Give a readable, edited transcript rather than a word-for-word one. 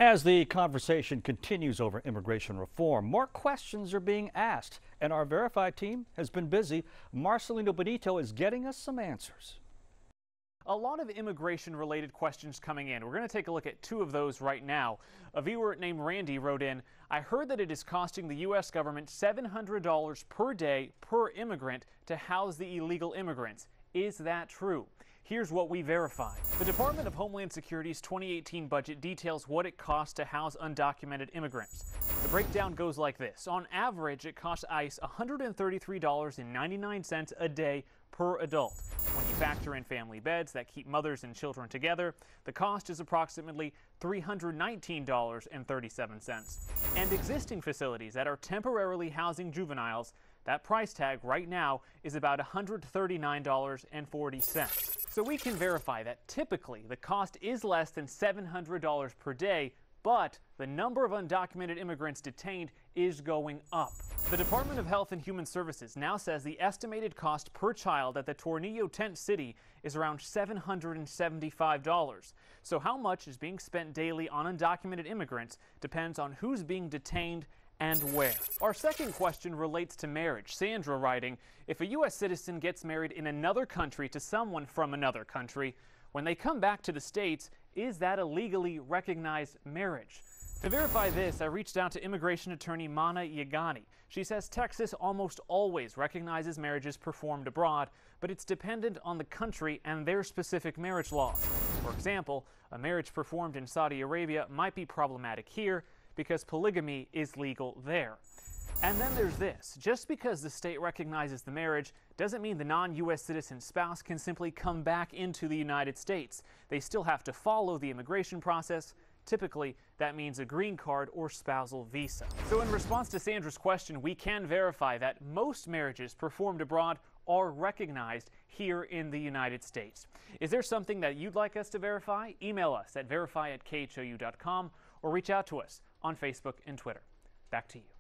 As the conversation continues over immigration reform, more questions are being asked, and our Verify team has been busy. Marcelino Benito is getting us some answers. A lot of immigration-related questions coming in. We're going to take a look at two of those right now. A viewer named Randy wrote in, "I heard that it is costing the U.S. government $700 per day per immigrant to house the illegal immigrants. Is that true?" Here's what we verified. The Department of Homeland Security's 2018 budget details what it costs to house undocumented immigrants. The breakdown goes like this. On average, it costs ICE $133.99 a day per adult. When you factor in family beds that keep mothers and children together, the cost is approximately $319.37. And existing facilities that are temporarily housing juveniles, that price tag right now is about $139.40. So we can verify that typically the cost is less than $700 per day, but the number of undocumented immigrants detained is going up. The Department of Health and Human Services now says the estimated cost per child at the Tornillo tent city is around $775. So how much is being spent daily on undocumented immigrants depends on who's being detained and where. Our second question relates to marriage. Sandra writing, if a U.S. citizen gets married in another country to someone from another country, when they come back to the States, is that a legally recognized marriage? To verify this, I reached out to immigration attorney Mana Yagani. She says Texas almost always recognizes marriages performed abroad, but it's dependent on the country and their specific marriage laws. For example, a marriage performed in Saudi Arabia might be problematic here because polygamy is legal there. And then there's this. Just because the state recognizes the marriage doesn't mean the non-U.S. citizen spouse can simply come back into the United States. They still have to follow the immigration process. Typically, that means a green card or spousal visa. So in response to Sandra's question, we can verify that most marriages performed abroad are recognized here in the United States. Is there something that you'd like us to verify? Email us at verify@khou.com or reach out to us on Facebook and Twitter. Back to you.